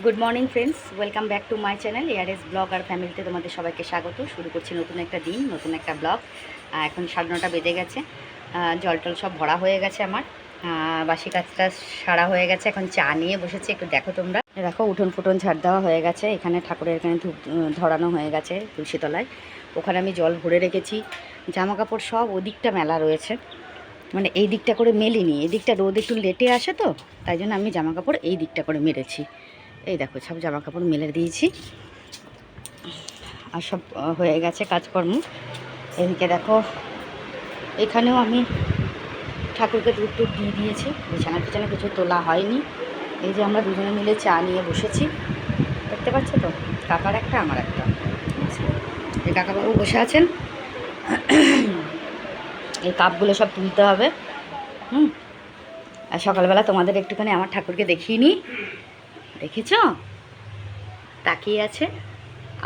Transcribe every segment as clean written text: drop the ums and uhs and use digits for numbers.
Good morning friends, welcome back to my channel ARS blog আর ফ্যামিলিতে তোমাদের সবাইকে স্বাগত। শুরু করছি নতুন একটা দিন, নতুন একটা ব্লগ। এখন 9:30 বেজে গেছে। জল টল সব ভরা হয়ে গেছে আমার। বাসি কাজটা সারা হয়ে গেছে। এখন চা নিয়ে বসেছি, একটু দেখো তোমরা। দেখো উঠোন ফুটন ঝাড় দেওয়া হয়ে গেছে। এখানে ঠাকুরের এখানে ধূপ ধরানো হয়ে গেছে তুলসীতলায়। ওখানে আমি জল ভরে রেখেছি। জামা কাপড় সব ওদিকটা মেলা রয়েছে, মানে এই দিকটা করে মেলিনি। এই দিকটা রোদ একটু লেটে আসে, তো তাই জন্য আমি জামা কাপড় এই দিকটা করে মেলেছি। এই দেখো সব জামা কাপড় মেলে দিয়েছি, আর সব হয়ে গেছে কাজকর্ম। এদিকে দেখো এখানেও আমি ঠাকুরকে দুধ টুধ দিয়ে দিয়েছি। বিছানা টিছানা কিছু তোলা হয়নি। এই যে আমরা দুজনে মিলে চা নিয়ে বসেছি, দেখতে পাচ্ছ তো, কাকার একটা আমার একটা। এই কাকাবাবু বসে আছেন। এই কাপগুলো সব তুলতে হবে। আর সকালবেলা তোমাদের একটুখানি আমার ঠাকুরকে দেখিয়ে নিই। দেখেছ, তাকিয়ে আছে,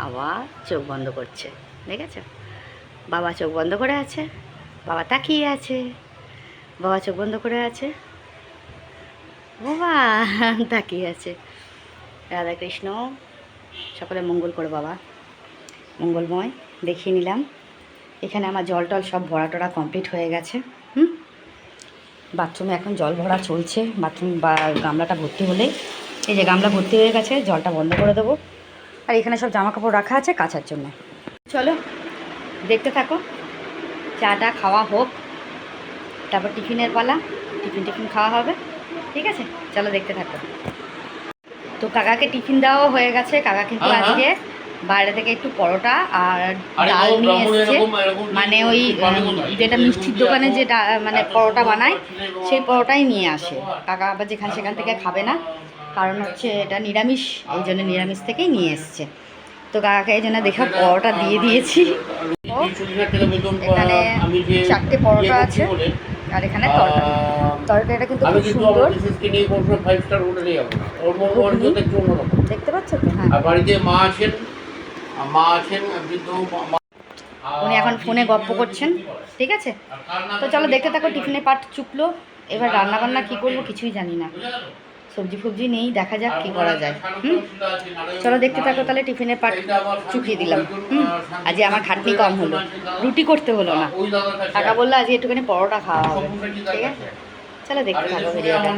আবার চোখ বন্ধ করছে। দেখেছ, বাবা চোখ বন্ধ করে আছে, বাবা তাকিয়ে আছে, বাবা চোখ বন্ধ করে আছে, বাবা তাকিয়ে আছে। রাধাকৃষ্ণ সকলে মঙ্গল করে, বাবা মঙ্গলময়। দেখিয়ে নিলাম। এখানে আমার জল টল সব ভরা টরা কমপ্লিট হয়ে গেছে। বাথরুমে এখন জল ভরা চলছে। বাথরুম বা গামলাটা ভর্তি হলে, এই যে গামলা ভর্তি হয়ে গেছে, জলটা বন্ধ করে দেবো। আর এখানে সব জামা কাপড় রাখা আছে কাচার জন্য। চলো দেখতে থাকো, চাটা খাওয়া হোক, তারপর টিফিনের পালা। টিফিন খাওয়া হবে, ঠিক আছে? চলো দেখতে থাকো। তো কাকাকে টিফিন দেওয়া হয়ে গেছে। কাকা কিন্তু আজকে বাইরে থেকে একটু পরোটা আর ডাল নিয়ে এসছে। মানে ওই যেটা মিষ্টির দোকানে যেটা মানে পরোটা বানায়, সেই পরোটাই নিয়ে আসে। কাকা আবার যেখান সেখান থেকে খাবে না, কারণ হচ্ছে এটা নিরামিষ, এই জন্য নিরামিষ থেকেই নিয়ে এসছে। তো কাকাকে এই জন্য দেখে পরোটা দিয়ে দিয়েছি। এখানে 4টে পরোটা আছে, আর এখানে তরকারিটা কিন্তু খুব সুন্দর। দেখতে পাচ্ছ তো? হ্যাঁ, বাড়িতে মা আছেন, উনি এখন ফোনে গল্প করছেন, ঠিক আছে? তো চলো দেখতে থাকো। টিফিনে পাট চুকলো, এবার রান্না বান্না কী করবো কিছুই জানি না। সবজি ফবজি নেই, দেখা যাক কী করা যায়। চলো দেখতে থাকো তাহলে। টিফিনের পাট চুকিয়ে দিলাম। আজকে আমার খাটনি কম হলো, রুটি করতে হলো না। কাকা বললো আজকে একটুখানি পরোটা খাওয়া হবে, ঠিক আছে? চলো দেখতে থাকো ভিডিওটা।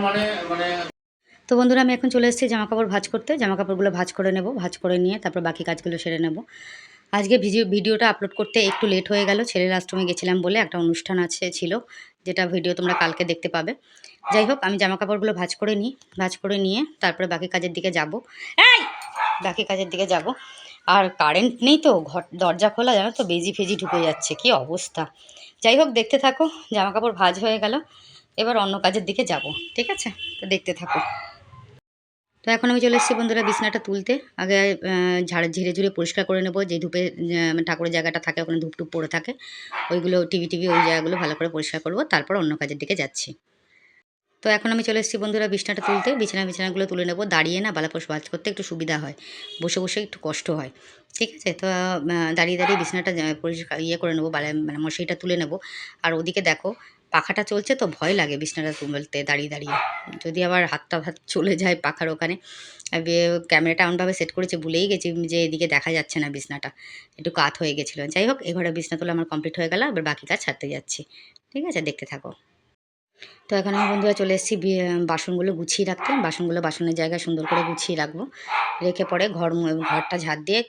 তো বন্ধুরা, আমি এখন চলে এসেছি জামাকাপড় ভাঁজ করতে। জামাকাপড়গুলো ভাঁজ করে নেব, ভাঁজ করে নিয়ে তারপর বাকি কাজগুলো সেরে নেব। আজকে ভিডিওটা আপলোড করতে একটু লেট হয়ে গেল। ছেলের আশ্রমে গেছিলাম বলে একটা অনুষ্ঠান ছিল, যেটা ভিডিও তোমরা কালকে দেখতে পাবে। যাই হোক, আমি জামাকাপড়গুলো ভাঁজ করে নিই। ভাঁজ করে নিয়ে তারপরে বাকি কাজের দিকে যাব। বাকি কাজের দিকে যাব। আর কারেন্ট নেই তো, দরজা খোলা, জানো তো, বেজি ফেজি ঢুকে যাচ্ছে, কি অবস্থা। যাই হোক দেখতে থাকো। জামাকাপড় ভাঁজ হয়ে গেল, এবার অন্য কাজের দিকে যাব, ঠিক আছে? তো দেখতে থাকো। তো এখন আমি চলে এসেছি বন্ধুরা বিছনাটা তুলতে। আগে ঝেড়ে ঝুড়ে পরিষ্কার করে নেবো। যে ধূপে ঠাকুরের জায়গাটা থাকে, ওখানে ধূপ টুপ পড়ে থাকে, ওইগুলো টিভি ওই জায়গাগুলো ভালো করে পরিষ্কার করবো, তারপর অন্য কাজের দিকে যাচ্ছি। তো এখন আমি চলে এসেছি বন্ধুরা বিছনাটা তুলতে। বিছানাগুলো তুলে নেবো। দাঁড়িয়ে না বালাপোষ ভাঁজ করতে একটু সুবিধা হয়, বসে বসে একটু কষ্ট হয়, ঠিক আছে? তো দাঁড়িয়ে বিছনাটা পরিষ্কার করে নেবো, মানে মশারিটা তুলে নেবো। আর ওদিকে দেখো পাখাটা চলছে, তো ভয় লাগে বিছনাটা তুলতে দাঁড়িয়ে। যদি আবার হাতটা চলে যায় পাখার ওখানে। ক্যামেরাটা এমনভাবে সেট করেছে, ভুলেই গেছি যে এদিকে দেখা যাচ্ছে না বিছনাটা, একটু কাত হয়ে গেছিলো। যাই হোক, এবারে বিছনা তোলা আমার কমপ্লিট হয়ে গেল। এবার বাকি কাজ ছাড়তে যাচ্ছি, ঠিক আছে? দেখতে থাকো। তো এখন আমি বন্ধুরা চলে এসেছি বাসনগুলো গুছিয়ে রাখতে। বাসনের জায়গায় সুন্দর করে গুছিয়ে রাখবো, রেখে পরে ঘরটা ঝাড় দিয়ে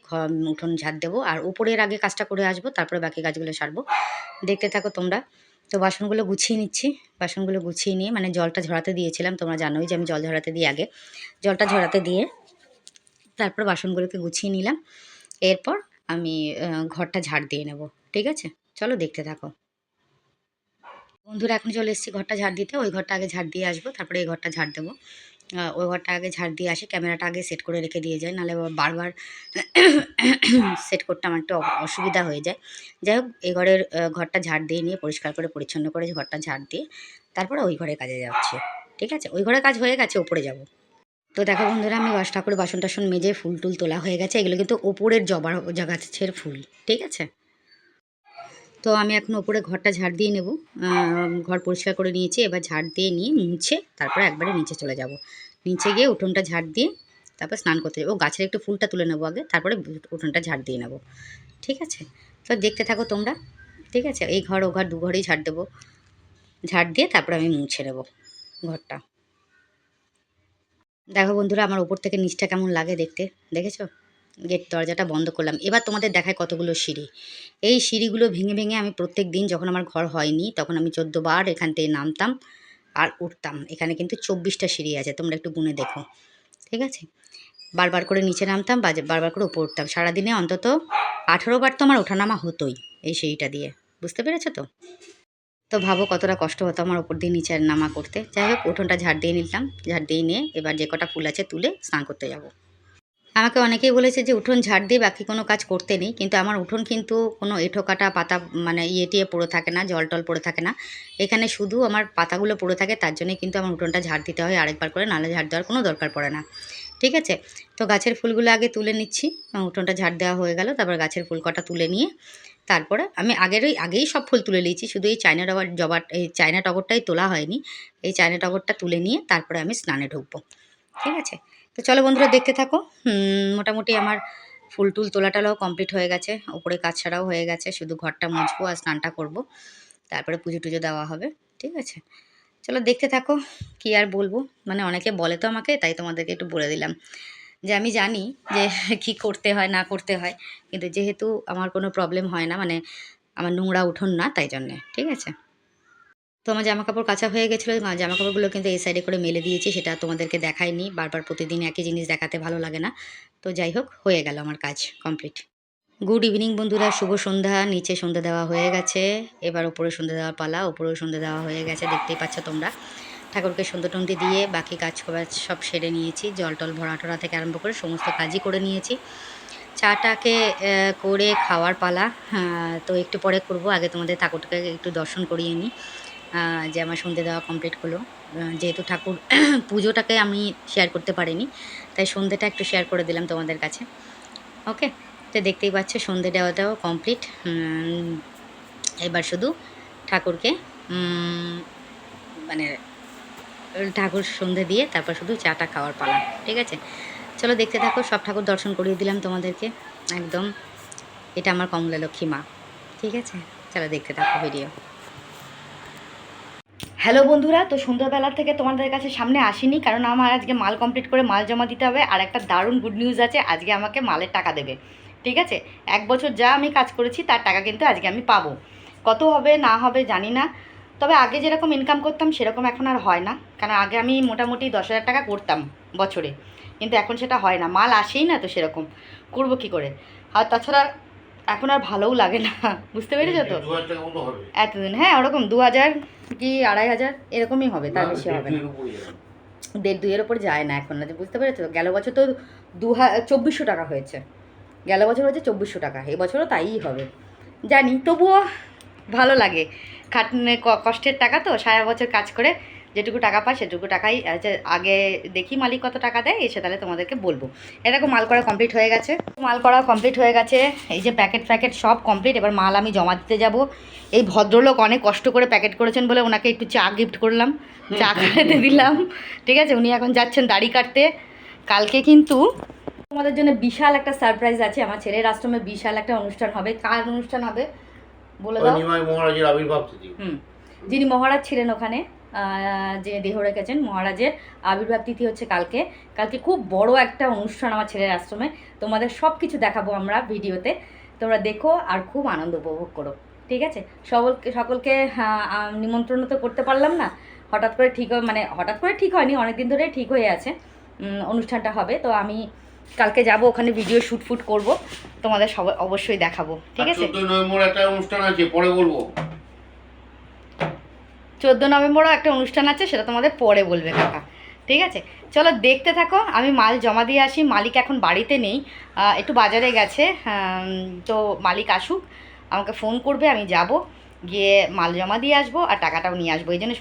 উঠোন ঝাড় দেবো। আর উপরের আগে কাজটা করে আসবো, তারপরে বাকি কাজগুলো সারবো। দেখতে থাকো তোমরা। তো বাসনগুলো গুছিয়ে নিচ্ছি। বাসনগুলো গুছিয়ে নিয়ে, মানে জলটা ঝরাতে দিয়েছিলাম, তোমরা জানোই যে আমি জল ঝরাতে দিই আগে। জলটা ঝরাতে দিয়ে তারপর বাসনগুলোকে গুছিয়ে নিলাম। এরপর আমি ঘরটা ঝাড় দিয়ে নেব, ঠিক আছে? চলো দেখতে থাকো বন্ধুরা। এখন চলে এসেছি ঘরটা ঝাড় দিতে। ওই ঘরটা আগে ঝাড় দিয়ে আসবো, তারপরে এই ঘরটা ঝাড় দেবো। ওই ঘরটা আগে ঝাড় দিয়ে আসি। ক্যামেরাটা আগে সেট করে রেখে দিয়ে যায়, নাহলে বারবার সেট করতে আমার একটু অসুবিধা হয়ে যায়। যাই হোক, এই ঘরটা ঝাড় দিয়ে নিয়ে পরিষ্কার করে পরিচ্ছন্ন করে ঘরটা ঝাড় দিয়ে তারপরে ওই ঘরে কাজে যাচ্ছে, ঠিক আছে? ওই ঘরে কাজ হয়ে গেছে, ওপরে যাব। তো দেখো বন্ধুরা, আমি ঠাকুরের বাসন টাসন মেজে ফুল টুল তোলা হয়ে গেছে। এগুলো কিন্তু ওপরের জবা গাছের ফুল, ঠিক আছে? তো আমি এখন ওপরে ঘরটা ঝাড় দিয়ে নেব। ঘর পরিষ্কার করে নিয়েছি, এবার ঝাড় দিয়ে নিয়ে মুছে তারপরে একবারে নিচে চলে যাব। নিচে গিয়ে উঠোনটা ঝাড় দিয়ে তারপর স্নান করতে যাবো। গাছের একটু ফুলটা তুলে নেবো আগে, তারপরে উঠোনটা ঝাড় দিয়ে নেবো। ঠিক আছে, তো দেখতে থাকো তোমরা। ঠিক আছে, এই ঘর ও ঘর দু ঘরেই ঝাড় দেবো। ঝাড় দিয়ে তারপরে আমি মুছে নেবো ঘরটা। দেখো বন্ধুরা, আমার উপর থেকে নিচটা কেমন লাগে দেখতে, দেখেছো? গেট দরজাটা বন্ধ করলাম। এবার তোমাদের দেখায় কতগুলো সিঁড়ি। এই সিঁড়িগুলো ভেঙে ভেঙে আমি প্রত্যেক দিন যখন আমার ঘর হয়নি তখন আমি 14 বার এখান থেকে নামতাম আর উঠতাম। এখানে কিন্তু 24টা সিঁড়ি আছে, তোমরা একটু গুনে দেখো। ঠিক আছে, বারবার করে নিচে নামতাম, বারবার করে উপর উঠতাম। সারাদিনে অন্তত 18 বার তো আমার ওঠানামা হতোই এই সিঁড়িটা দিয়ে। বুঝতে পেরেছো তো? তো ভাবো কতটা কষ্ট হতো আমার ওপর দিয়ে নিচে নামা করতে। যাই হোক, উঠোনটা ঝাড় দিয়ে নিলাম। ঝাড় দিয়ে নিয়ে এবার যে কটা ফুল আছে তুলে স্নান করতে যাব। আমাকে অনেকেই বলেছে যে উঠোন ঝাড় দিয়ে বাকি কোনো কাজ করতে নেই, কিন্তু আমার উঠোন কিন্তু কোনো এঁঠো কাটা পাতা মানে টিয়ে পড়ে থাকে না, জল টল পড়ে থাকে না। এখানে শুধু আমার পাতাগুলো পড়ে থাকে, তার জন্যই কিন্তু আমার উঠোনটা ঝাড় দিতে হয় আরেকবার করে, নাহলে ঝাড় দেওয়ার কোনো দরকার পড়ে না। ঠিক আছে, তো গাছের ফুলগুলো আগে তুলে নিচ্ছি। উঠোনটা ঝাড় দেওয়া হয়ে গেল, তারপর গাছের ফুল কটা তুলে নিয়ে তারপরে আমি আগেই সব ফুল তুলে নিয়েছি, শুধু এই চায়না টগরটাই তোলা হয়নি। এই চায়না টগরটা তুলে নিয়ে তারপরে আমি স্নানে ঢুকবো। ঠিক আছে, তো চলো বন্ধুরা দেখতে থাকো। মোটামুটি আমার ফুল টুল তোলাটালাও কমপ্লিট হয়ে গেছে, ওপরে কাজ ছাড়াও হয়ে গেছে, শুধু ঘরটা মুছবো আর স্নানটা করব, তারপরে পুজো টুজো দেওয়া হবে। ঠিক আছে, চলো দেখতে থাকো। কি আর বলবো, মানে অনেকে বলে তো আমাকে, তাই তোমাদেরকে একটু বলে দিলাম যে আমি জানি যে কি করতে হয় না করতে হয়, কিন্তু যেহেতু আমার কোনো প্রবলেম হয় না, মানে আমার নোংরা উঠোন না, তাই জন্যে। ঠিক আছে, তো আমার জামাকাপড় কাচা হয়ে গেছিলো। জামাকাপড়গুলো কিন্তু এই সাইডে করে মেলে দিয়েছি, সেটা তোমাদেরকে দেখাইনি। বারবার প্রতিদিন একই জিনিস দেখাতে ভালো লাগে না। তো যাই হোক, হয়ে গেল আমার কাজ কমপ্লিট। গুড ইভিনিং বন্ধুরা, শুভ সন্ধ্যা। নিচে সন্ধ্যা দেওয়া হয়ে গেছে, এবার ওপরে সন্ধ্যা দেওয়ার পালা। ওপরেও সন্ধ্যা দেওয়া হয়ে গেছে, দেখতেই পাচ্ছ তোমরা। ঠাকুরকে সন্ধ্যা টন্ধ্যে দিয়ে বাকি কাজ সব সেরে নিয়েছি। জল টল ভরা টরা থেকে আরম্ভ করে সমস্ত কাজই করে নিয়েছি। চাটাকে করে খাওয়ার পালা। তো একটু পরে করব, আগে তোমাদের ঠাকুরটাকে একটু দর্শন করিয়ে নিই, যে আমার সন্ধে দেওয়া কমপ্লিট হলো। যেহেতু ঠাকুর পুজোটাকে আমি শেয়ার করতে পারিনি, তাই সন্ধেটা একটু শেয়ার করে দিলাম তোমাদের কাছে। ওকে, তো দেখতেই পাচ্ছ সন্ধে দেওয়াটাও কমপ্লিট। এবার শুধু ঠাকুরকে মানে ঠাকুর সন্ধে দিয়ে তারপর শুধু চাটা খাওয়ার পালা। ঠিক আছে, চলো দেখতে থাকো। সব ঠাকুর দর্শন করিয়ে দিলাম তোমাদেরকে একদম। এটা আমার কমলা লক্ষ্মী মা। ঠিক আছে, চলো দেখতে থাকো ভিডিও। হ্যালো বন্ধুরা, তো সন্ধ্যাবেলা থেকে তোমাদের কাছে সামনে আসিনি, কারণ আমার আজকে মাল কমপ্লিট করে মাল জমা দিতে হবে। আর একটা দারুণ গুড নিউজ আছে, আজকে আমাকে মালের টাকা দেবে। ঠিক আছে, 1 বছর যা আমি কাজ করেছি তার টাকা কিন্তু আজকে আমি পাবো। কত হবে না হবে জানি না, তবে আগে যেরকম ইনকাম করতাম সেরকম এখন আর হয় না, কারণ আগে আমি মোটামুটি 10,000 টাকা করতাম বছরে, কিন্তু এখন সেটা হয় না, মাল আসেই না, তো সেরকম করবো কী করে। আর তাছাড়া এখন আর ভালোও লাগে না, বুঝতে পেরেছো তো? এতদিন হ্যাঁ ওরকম 2,000 কি 2,500 এরকমই হবে, তার বেশি হবে না। 1.5-2-এর ওপর যায় না এখন, না বুঝতে পেরেছো? গেল বছর তো 2,2400 টাকা হয়েছে, গেল বছর হয়েছে 2400 টাকা, এবছরও তাইই হবে জানি, তবুও ভালো লাগে। কষ্টের টাকা তো, সারা বছর কাজ করে যেটুকু টাকা পাই সেটুকু টাকাই আগে দেখি মালিক কত টাকা দেয়, এসে তাহলে তোমাদেরকে বলবো। এরকম মাল করা কমপ্লিট হয়ে গেছে, এই যে প্যাকেট সব কমপ্লিট। এবার মাল আমি জমা দিতে যাব। এই ভদ্রলোক অনেক কষ্ট করে প্যাকেট করেছেন বলে ওনাকে একটু চা গিফট করলাম, চা খেতে দিলাম। ঠিক আছে, উনি এখন যাচ্ছেন দাড়ি কাটতে। কালকে কিন্তু তোমাদের জন্য বিশাল একটা সারপ্রাইজ আছে, আমার ছেলের আশ্রমে বিশাল একটা অনুষ্ঠান হবে। কার অনুষ্ঠান হবে বলে দাও? মহারাজের আবির্ভাব তিথি। যিনি মহারাজ ছিলেন ওখানে, যে দেহ রেখেছেন, মহারাজের আবির্ভাব তিথি হচ্ছে কালকে। কালকে খুব বড় একটা অনুষ্ঠান আমার ছেলের আশ্রমে, তোমাদের সব কিছু দেখাবো আমরা ভিডিওতে, তোমরা দেখো আর খুব আনন্দ উপভোগ করো। ঠিক আছে, সকলকে নিমন্ত্রণ তো করতে পারলাম না, হঠাৎ করে ঠিক হয়নি, অনেক দিন ধরে ঠিক হয়ে আছে অনুষ্ঠানটা হবে। তো আমি কালকে যাব ওখানে, ভিডিও শ্যুট করব, তোমাদের সবাই অবশ্যই দেখাবো। ঠিক আছে, 14 নভেম্বর একটা অনুষ্ঠান আছে, পরে বলবো। 14 নভেম্বরও একটা অনুষ্ঠান আছে, সেটা তোমাদের পরে বলবে কাকা। ঠিক আছে, চলো দেখতে থাকো। আমি মাল জমা দিয়ে আসি, মালিক এখন বাড়িতে নেই, একটু বাজারে গেছে। তো মালিক আসুক, আমাকে ফোন করবে, আমি যাব, গিয়ে মাল জমা দিয়ে আসবো আর টাকাটাও নিয়ে আসবো। এই জন্য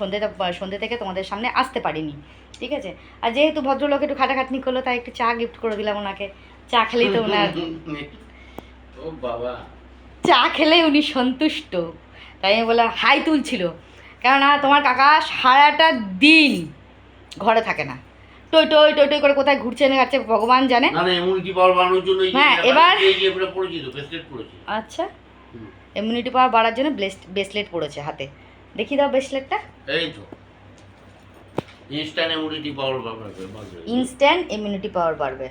সন্ধ্যে থেকে তোমাদের সামনে আসতে পারিনি। ঠিক আছে, আর যেহেতু ভদ্রলোক একটু খাটাখাটনি করলো, তাই একটু চা গিফট করে দিলাম ওনাকে। চা খেলেই তো ওনার ও বাবা, চা খেলে উনি সন্তুষ্ট, তাই আমি বললাম হাই তুলছিল। কেননা তোমার কাকা সারাটা দিন ঘরে থাকে না, টই টই টই টই করে কোথায় ঘুরছে না যাচ্ছে ভগবান জানে। না না ইমিউনিটি পাওয়ার বাড়ানোর জন্য হ্যাঁ, এবার এই যে এটা পড়েছি তো ব্রেসলেট পড়েছি। আচ্ছা, ইমিউনিটি পাওয়ার বাড়ার জন্য ব্রেসলেট পড়েছে হাতে। দেখি দাও ব্রেসলেটটা। এই তো ইনস্ট্যান্ট ইমিউনিটি পাওয়ার বাড়বে। ইনস্ট্যান্ট ইমিউনিটি পাওয়ার বাড়বে।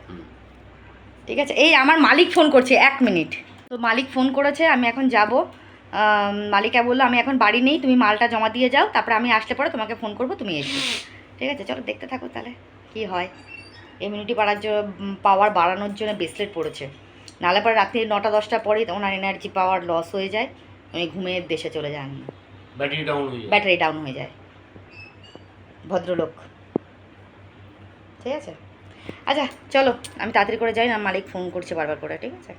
ঠিক আছে, এই আমার মালিক ফোন করছে, 1 মিনিট। তো মালিক ফোন করেছে, আমি এখন যাব। মালিকা বললো আমি এখন বাড়ি নেই, তুমি মালটা জমা দিয়ে যাও, তারপরে আমি আসলে পরে তোমাকে ফোন করবো, তুমি এসো। ঠিক আছে, চলো দেখতে থাকো তাহলে কি হয়। ইমিউনিটি পাওয়ার বাড়ানোর জন্য ব্রেসলেট পড়েছে, নাহলে পরে রাত্রি 9টা-10টা পরেই ওনার এনার্জি পাওয়ার লস হয়ে যায়, উনি ঘুমের দেশে চলে যান, ব্যাটারি ডাউন হয়ে যায়। ভদ্রলোক। ঠিক আছে, আচ্ছা চলো আমি তাড়াতাড়ি করে যাই, না মালিক ফোন করছে বারবার করে। ঠিক আছে,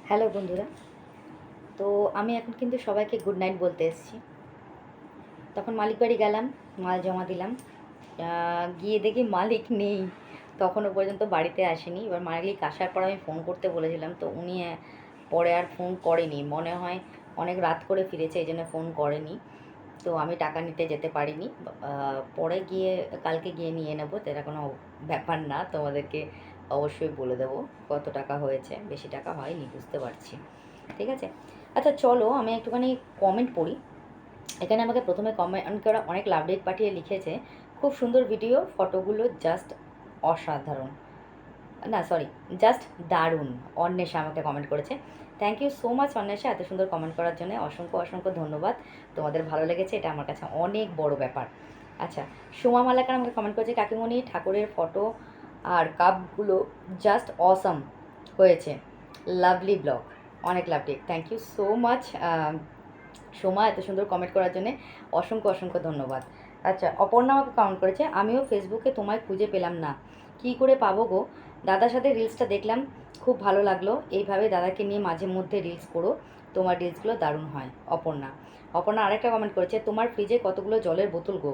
হ্যালো বন্ধুরা, তো আমি এখন কিন্তু সবাইকে গুড নাইট বলতে এসেছি। তখন মালিক বাড়ি গেলাম, মাল জমা দিলাম, গিয়ে দেখি মালিক নেই, তখনও পর্যন্ত বাড়িতে আসেনি। এবার মালিক আসার পর আমি ফোন করতে বলেছিলাম, তো উনি পরে আর ফোন করেনি, মনে হয় অনেক রাত করে ফিরেছে এই জন্য ফোন করেনি। তো আমি টাকা নিতে যেতে পারিনি, পরে গিয়ে কালকে গিয়ে নিয়ে নেবো, সেটা কোনো ব্যাপার না, তোমাদেরকে অবশ্যই বলে দেবো কত টাকা হয়েছে। বেশি টাকা হয়নি, বুঝতে পারছি। ঠিক আছে, আচ্ছা চলো আমি একটুখানি কমেন্ট পড়ি। এখানে আমাকে প্রথমে কমেন্ট করা অনেক লাভ রেট পাঠিয়ে লিখেছে, খুব সুন্দর ভিডিও, ফটোগুলো জাস্ট অসাধারণ, না সরি জাস্ট দারুণ। অন্বেষা আমাকে কমেন্ট করেছে, thank you so much Anwesha, এত সুন্দর কমেন্ট করার জন্য অসংখ্য অসংখ্য ধন্যবাদ। তোমাদের ভালো লেগেছে, এটা আমার কাছে অনেক বড় ব্যাপার। আচ্ছা, সোমা মালাকার আমাকে কমেন্ট করেছে, কাকিমণি ঠাকুরের ফটো আর কাপগুলো জাস্ট অসম হয়েছে, লাভলি ব্লগ, অনেক lovely, thank you so much Soma, এত সুন্দর কমেন্ট করার জন্যে অসংখ্য অসংখ্য ধন্যবাদ। আচ্ছা, অপর্ণা আমাকে কমেন্ট করেছে, আমিও ফেসবুকে তোমায় খুঁজে পেলাম না, কী করে পাবো গো? দাদার সাথে রিলসটা দেখলাম, খুব ভালো লাগলো, এইভাবে দাদাকে নিয়ে মাঝে মধ্যে রিলস করো, তোমার রিলসগুলো দারুণ হয়। অপর্ণা আরেকটা কমেন্ট করেছে, তোমার ফ্রিজে কতগুলো জলের বোতল গো,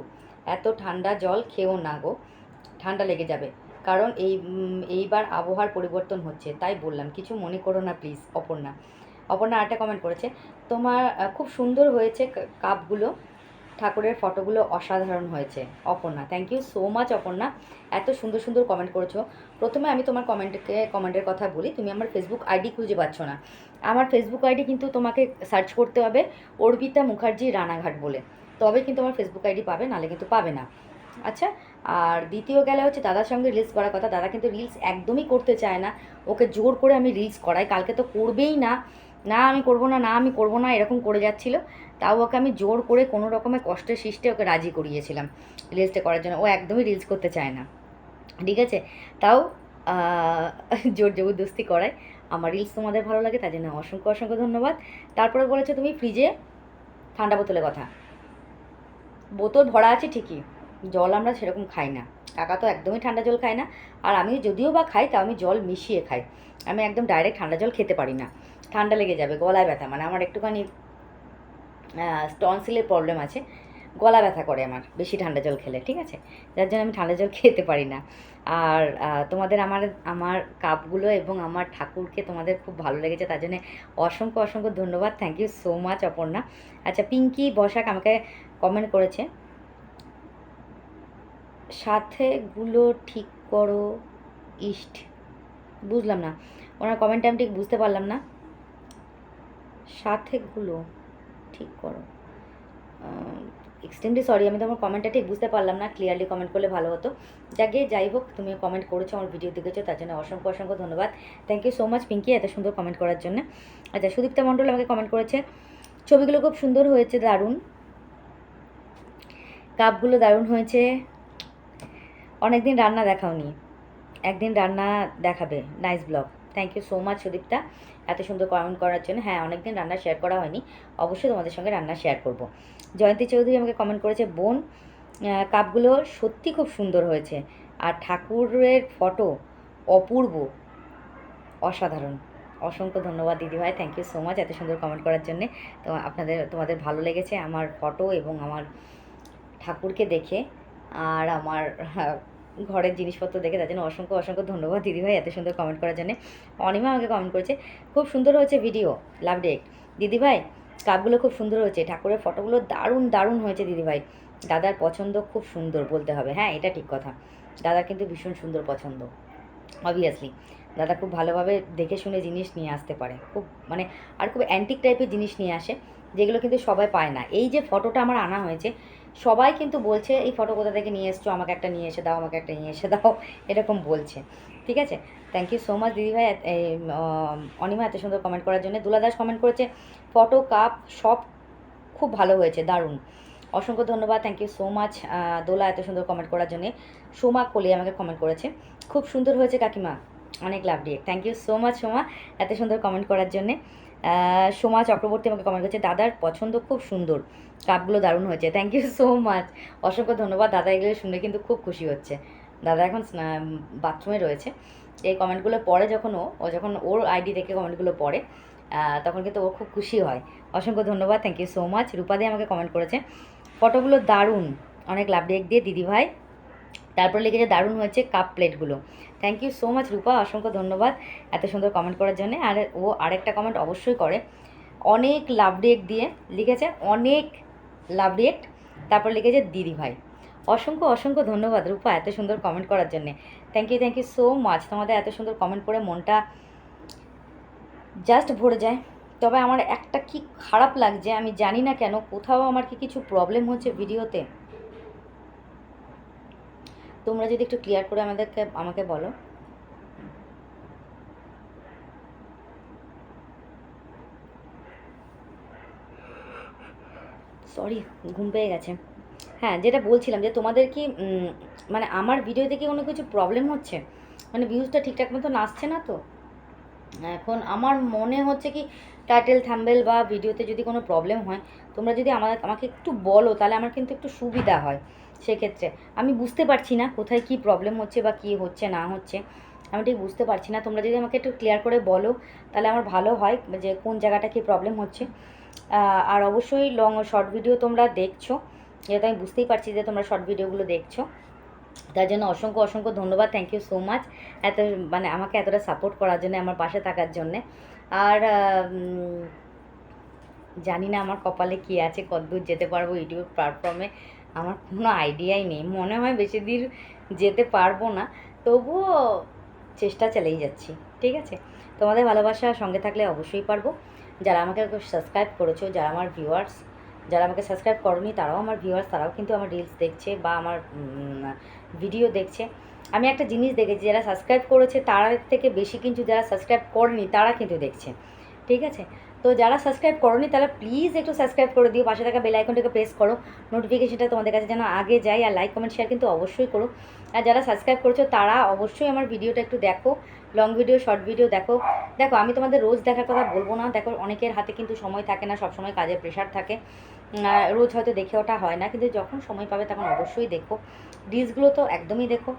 এত ঠান্ডা জল খেও না গো, ঠান্ডা লেগে যাবে, কারণ এইবার আবহাওয়ার পরিবর্তন হচ্ছে, তাই বললাম, কিছু মনে করো না প্লিজ। অপর্ণা আরেকটা কমেন্ট করেছে, তোমার খুব সুন্দর হয়েছে কাপগুলো, ঠাকুরের ফটোগুলো অসাধারণ হয়েছে। Aparna, thank you so much Aparna, এত সুন্দর সুন্দর কমেন্ট করেছো। প্রথমে আমি তোমার কমেন্টের কথা বলি, তুমি আমার ফেসবুক আইডি খুঁজে পাচ্ছ না। আমার ফেসবুক আইডি কিন্তু তোমাকে সার্চ করতে হবে অর্পিতা মুখার্জি রানাঘাট বলে, তবে কিন্তু আমার ফেসবুক আইডি পাবে, নাহলে কিন্তু পাবে না। আচ্ছা, আর দ্বিতীয় গেলে হচ্ছে দাদার সঙ্গে রিলস করার কথা, দাদা কিন্তু রিলস একদমই করতে চায় না, ওকে জোর করে আমি রিলস করাই, কালকে তো করবেই না, না আমি করবো না, না আমি করবো না, এরকম করে যাচ্ছিল, তাও ওকে আমি জোর করে কোনো রকমের কষ্টের সৃষ্টে ওকে রাজি করিয়েছিলাম রিলসটা করার জন্য, ও একদমই রিলস করতে চায় না। ঠিক আছে, তাও জোর জবরদস্তি করায়। আমার রিলস তোমাদের ভালো লাগে, তার জন্য অসংখ্য অসংখ্য ধন্যবাদ। তারপরে বলেছো তুমি ফ্রিজে ঠান্ডা বোতলের কথা, বোতল ভরা আছে ঠিকই, জল আমরা সেরকম খাই না, কাকা তো একদমই ঠান্ডা জল খায় না, আর আমি যদিও বা খাই তাও আমি জল মিশিয়ে খাই, আমি একদম ডাইরেক্ট ঠান্ডা জল খেতে পারি না, ঠান্ডা লেগে যাবে, গলায় ব্যথা, মানে আমার একটুখানি টনসিলের প্রবলেম আছে, গলা ব্যথা করে আমার বেশি ঠান্ডা জল খেলে। ঠিক আছে, যার জন্য আমি ঠান্ডা জল খেতে পারি না। আর তোমাদের আমার কাপগুলো এবং আমার ঠাকুরকে তোমাদের খুব ভালো লেগেছে, তার জন্য অসংখ্য অসংখ্য ধন্যবাদ, thank you so much Aparna. আচ্ছা, পিঙ্কি বসাক আমাকে কমেন্ট করেছে, সাথেগুলো ঠিক করো ইস্ট, বুঝলাম না ওনার কমেন্টটা, আমি ঠিক বুঝতে পারলাম না, সাথেগুলো ঠিক করো, এক্সট্রিমলি সরি, আমি তোমার কমেন্টটা ঠিক বুঝতে পারলাম না, ক্লিয়ারলি কমেন্ট করলে ভালো হতো। যাই হোক, তুমি কমেন্ট করেছো, আমার ভিডিও দেখেছো, তার জন্য অসংখ্য অসংখ্য ধন্যবাদ, thank you so much Pinki, এত সুন্দর কমেন্ট করার জন্য। আচ্ছা, সুদীপ্তা মণ্ডল আমাকে কমেন্ট করেছে, ছবিগুলো খুব সুন্দর হয়েছে, দারুণ, কাপগুলো দারুণ হয়েছে, অনেকদিন রান্না দেখাওনি, একদিন রান্না দেখাবে, nice blog, thank you so much Sudipta, এত সুন্দর কমেন্ট করার জন্য। হ্যাঁ, অনেকদিন রান্না শেয়ার করা হয়নি, অবশ্যই তোমাদের সঙ্গে রান্না শেয়ার করব। জয়ন্তী চৌধুরী আমাকে কমেন্ট করেছে, বোন কাপগুলো সত্যি খুব সুন্দর হয়েছে, আর ঠাকুরের ফটো অপূর্ব, অসাধারণ, অসংখ্য ধন্যবাদ দিদিভাই, থ্যাংক ইউ সো মাচ এত সুন্দর কমেন্ট করার জন্যে। তো তোমাদের ভালো লেগেছে আমার ফটো এবং আমার ঠাকুরকে দেখে, আর আমার ঘরের জিনিসপত্র দেখে, তার জন্য অসংখ্য অসংখ্য ধন্যবাদ দিদিভাই এত সুন্দর কমেন্ট করার জন্য। অনিমা আমাকে কমেন্ট করেছে, খুব সুন্দর হয়েছে ভিডিও, লাভ ডেট দিদিভাই, কাপগুলো খুব সুন্দর হয়েছে, ঠাকুরের ফটোগুলো দারুণ দারুণ হয়েছে দিদিভাই, দাদার পছন্দ খুব সুন্দর বলতে হবে, হ্যাঁ এটা ঠিক কথা, দাদার কিন্তু ভীষণ সুন্দর পছন্দ। অবভিয়াসলি দাদা খুব ভালোভাবে দেখে শুনে জিনিস নিয়ে আসতে পারে, খুব মানে আর খুব অ্যান্টিক টাইপের জিনিস নিয়ে আসে, যেগুলো কিন্তু সবাই পায় না। এই যে ফটোটা আমার আনা হয়েছে, সবাই কিন্তু বলছে এই ফটো কোথা থেকে নিয়ে এসছো, আমাকে একটা নিয়ে এসে দাও, আমাকে একটা নিয়ে এসে দাও, এরকম বলছে। ঠিক আছে, থ্যাংক ইউ সো মাচ দিদিভাই অনিমা এত সুন্দর কমেন্ট করার জন্য। দুলা দাস কমেন্ট করেছে ফটো কাপ সব খুব ভালো হয়েছে, দারুণ, অসংখ্য ধন্যবাদ, থ্যাংক ইউ সো মাচ দোলা এত সুন্দর কমেন্ট করার জন্যে। সোমা কোলি আমাকে কমেন্ট করেছে খুব সুন্দর হয়েছে কাকিমা, অনেক লাভ দিয়ে, thank you so much Soma এত সুন্দর কমেন্ট করার জন্যে। সোমা চক্রবর্তী আমাকে কমেন্ট করেছে দাদার পছন্দ খুব সুন্দর, কাপগুলো দারুণ হয়েছে, থ্যাংক ইউ সো মাচ, অসংখ্য ধন্যবাদ। দাদা এগুলো শুনে কিন্তু খুব খুশি হচ্ছে, দাদা এখন বাথরুমে রয়েছে, এই কমেন্টগুলো পড়ে যখন ও যখন ওর আইডি থেকে কমেন্টগুলো পড়ে তখন কিন্তু ও খুব খুশি হয়। অসংখ্য ধন্যবাদ, থ্যাংক ইউ সো মাচ। রূপাদি আমাকে কমেন্ট করেছে ফটোগুলো দারুণ, অনেক লাভ রেক দিয়ে দিদিভাই, তারপর লিখেছে দারুণ হয়েছে কাপ প্লেটগুলো, thank you so much Rupa, অসংখ্য ধন্যবাদ এত সুন্দর কমেন্ট করার জন্য। আর ও আরেকটা কমেন্ট অবশ্যই করে, অনেক লাভ রেক দিয়ে লিখেছে, অনেক লাভ রেক, তারপর লিখেছে দিদিভাই, অসংখ্য অসংখ্য ধন্যবাদ রূপা এত সুন্দর কমেন্ট করার জন্যে, থ্যাংক ইউ সো মাচ। তোমাদের এত সুন্দর কমেন্ট করে মনটা জাস্ট ভরে যায়। তবে আমার একটা কি খারাপ লাগছে, আমি জানি না কেন, কোথাও আমার কি কিছু প্রবলেম হচ্ছে ভিডিওতে, তোমরা যদি একটু ক্লিয়ার করে আমাকে বলো। সরি ঘুম পেয়ে গেছে। হ্যাঁ যেটা বলছিলাম যে তোমাদের কি মানে আমার ভিডিওতে কি কোনো কিছু প্রবলেম হচ্ছে, মানে ভিউজটা ঠিকঠাক মতো আসছে না তো। এখন আমার মনে হচ্ছে কি টাইটেল থাম্বনেল বা ভিডিওতে যদি কোনো প্রবলেম হয়, তোমরা যদি আমাকে একটু বলো তাহলে আমার কিন্তু একটু সুবিধা হয়। সেক্ষেত্রে আমি বুঝতে পারছি না কোথায় কি প্রবলেম হচ্ছে বা কী হচ্ছে না হচ্ছে, আমি ঠিক বুঝতে পারছি না। তোমরা যদি আমাকে একটু ক্লিয়ার করে বলো তাহলে আমার ভালো হয়, যে কোন জায়গাটা কি প্রবলেম হচ্ছে। আর অবশ্যই শর্ট ভিডিও তোমরা দেখছো, যেহেতু আমি বুঝতেই পারছি যে তোমরা শর্ট ভিডিওগুলো দেখছো, তার জন্য অসংখ্য অসংখ্য ধন্যবাদ, থ্যাংক ইউ সো মাচ এত মানে আমাকে এতটা সাপোর্ট করার জন্য, আমার পাশে থাকার জন্যে। আর জানি না আমার কপালে কী আছে, কতদূর যেতে পারবো ইউটিউব প্ল্যাটফর্মে, আমার কোনো আইডিয়াই নেই, মনে হয় বেশি দূর যেতে পারবো না, তবুও চেষ্টা চালিয়ে যাচ্ছি। ঠিক আছে, তোমাদের ভালোবাসা সঙ্গে থাকলে অবশ্যই পারবো। যারা আমাকে সাবস্ক্রাইব করেছো, যারা আমার ভিউয়ার্স, যারা আমাকে সাবস্ক্রাইব করোনি তারাও আমার ভিউয়ার্স, তারাও কিন্তু আমার রিলস দেখছে বা আমার ভিডিও দেখছে। আমি একটা জিনিস দেখেছি, যারা সাবস্ক্রাইব করেছে তার থেকে বেশি কিন্তু যারা সাবস্ক্রাইব করেনি তারা কিন্তু দেখছে। ঠিক আছে, তো যারা সাবস্ক্রাইব করোনি তারা প্লিজ একটু সাবস্ক্রাইব করে দিও, পাশে থাকা বেল আইকনটাকে প্রেস করো, নোটিফিকেশনটা তোমাদের কাছে যেন আগে যায়, আর লাইক কমেন্ট শেয়ার কিন্তু অবশ্যই করো। আর যারা সাবস্ক্রাইব করেছো তারা অবশ্যই আমার ভিডিওটা একটু দেখো, লং ভিডিও শর্ট ভিডিও দেখো। দেখো আমি তোমাদের রোজ দেখার কথা বলবো না, দেখো অনেকের হাতে কিন্তু সময় থাকে না, সবসময় কাজের প্রেশার থাকে, রোজ হয়তো দেখে ওটা হয় না, কিন্তু যখন সময় পাবে তখন অবশ্যই দেখো। রিলসগুলো তো একদমই দেখো।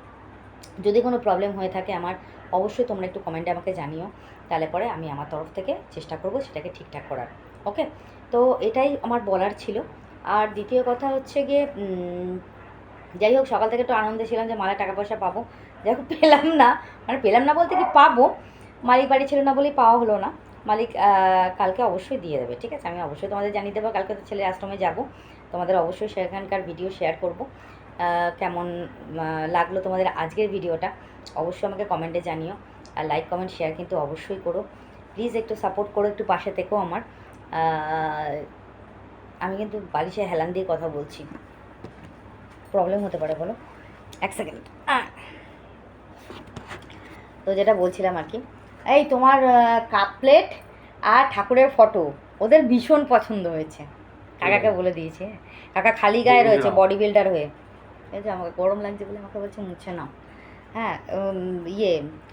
যদি কোনো প্রবলেম হয়ে থাকে আমার, অবশ্যই তোমরা একটু কমেন্টে আমাকে জানিও, তাহলে পরে আমি আমার তরফ থেকে চেষ্টা করব সেটাকে ঠিকঠাক করার। ওকে, তো এটাই আমার বলার ছিল। আর দ্বিতীয় কথা হচ্ছে গিয়ে যাই হোক, সকাল থেকে একটু আনন্দে ছিলাম যে মালা টাকা পয়সা পাবো, যাই হোক পেলাম না, মানে পেলাম না বলতে কি পাবো, মালিক বাড়ি ছিল না বলেই পাওয়া হলো না। মালিক কালকে অবশ্যই দিয়ে দেবে, ঠিক আছে, আমি অবশ্যই তোমাদের জানিয়ে দেবো। কালকে তো ছেলের আশ্রমে যাব, তোমাদের অবশ্যই সেখানকার ভিডিও শেয়ার করব। কেমন লাগলো তোমাদের আজকের ভিডিওটা অবশ্যই আমাকে কমেন্টে জানিও, আর লাইক কমেন্ট শেয়ার কিন্তু অবশ্যই করো, প্লিজ একটু সাপোর্ট করো, একটু পাশে থেকো আমার। আমি কিন্তু বালিশে হেলান দিয়ে কথা বলছি, প্রবলেম হতে পারে বলো, এক সেকেন্ড। তো যেটা বলছিলাম আর কি, এই তোমার কাপ প্লেট আর ঠাকুরের ফটো ওদের ভীষণ পছন্দ হয়েছে, কাকাকে বলে দিয়েছে, কাকা খালি গায়ে রয়েছে বডি বিল্ডার হয়ে, এই যে আমাকে গরম লাগছে বলে আমাকে বলছে মুছে নাও। হ্যাঁ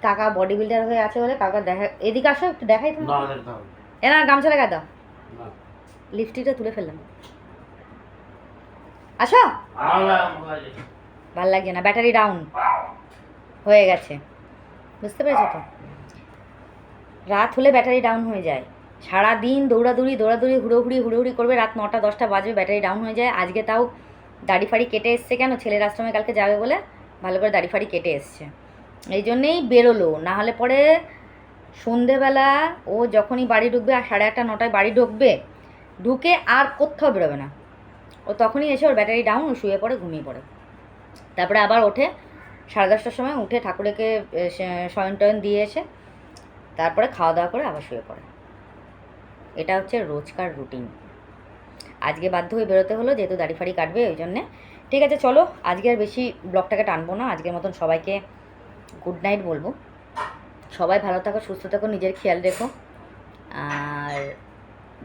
কাকা বডি বিল্ডার হয়ে আছে বলে কাকা দেখা, এদিকে আসো একটু দেখাই তো, এ না গামছা লাগা দাও, লিপস্টিকটা তুলে ফেললাম, আসো, ভাল লাগছে না, ব্যাটারি ডাউন হয়ে গেছে, বুঝতে পেরেছো তো, রাত হলে ব্যাটারি ডাউন হয়ে যায়, সারাদিন দৌড়াদৌড়ি হুড়োহুড়ি করবে, রাত 9টা 10টা বাজবে ব্যাটারি ডাউন হয়ে যায়। আজকে তাও দাড়ি ফাড়ি কেটে এসছে, কেন ছেলের আশ্রমে কালকে যাবে বলে ভালো করে দাড়ি ফাড়ি কেটে এসছে, এই জন্যেই বেরোলো, না হলে পরে সন্ধেবেলা ও যখনই বাড়ি ঢুকবে আর 8:30 9টায় বাড়ি ঢুকবে, ঢুকে আর কোথাও বেরোবে না, ও তখনই এসে ওর ব্যাটারি ডাউন, ও শুয়ে পড়ে, ঘুমিয়ে পড়ে। তারপরে আবার ওঠে 10:30টার সময়, উঠে ঠাকুরকে শয়ন টয়ন দিয়ে এসে তারপরে খাওয়া দাওয়া করে আবার শুয়ে পড়ে। এটা হচ্ছে রোজকার রুটিন। আজকে বাধ্য হয়ে বেরোতে হলো, যেহেতু দাড়ি ফাড়ি কাটবে ওই জন্যে। ঠিক আছে, চলো আজকে আর বেশি ব্লগটাকে টানবো না। আজকের মতন সবাইকে গুড নাইট বলবো। সবাই ভালো থাকো, সুস্থ থাকো, নিজের খেয়াল রেখো, আর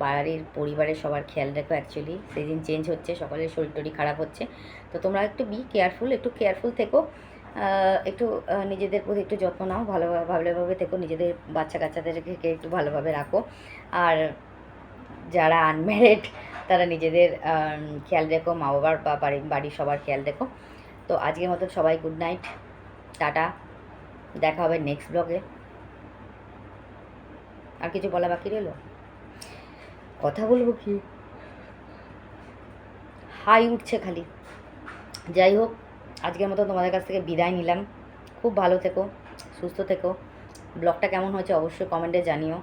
বাড়ির পরিবারের সবার খেয়াল রেখো। অ্যাকচুয়ালি সিজন চেঞ্জ হচ্ছে, সকলের শরীর টরীর খারাপ হচ্ছে, তো তোমরা একটু কেয়ারফুল, একটু কেয়ারফুল থেকো, একটু নিজেদের প্রতি একটু যত্ন নাও, ভালোভাবে থেকো, নিজেদের বাচ্চা কাচ্চাদেরকে একটু ভালোভাবে রাখো। আর যারা আনম্যারিড তারা নিজেদের খেয়াল রেখো, মা বাবার বা বাড়ির সবার খেয়াল রেখো। তো আজকের মতন সবাই গুড নাইট, টাটা, দেখা হবে নেক্সট ব্লগে। আর কিছু বলা বাকি রইল? কথা বলবো কি, হাই উঠছে খালি। যাই হোক, আজকের মতো তোমাদের কাছ থেকে বিদায় নিলাম। খুব ভালো থেকো, সুস্থ থেকো। ব্লগটা কেমন হয়েছে অবশ্যই কমেন্টে জানিও।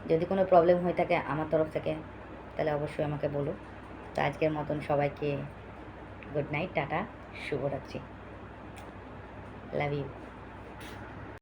যদি কোনো প্রবলেম হয়ে থাকে আমার তরফ থেকে তাহলে অবশ্যই আমাকে বলো। তো আজকের মতন সবাইকে গুড নাইট, টাটা, শুভরাত্রি, লাভ ইউ।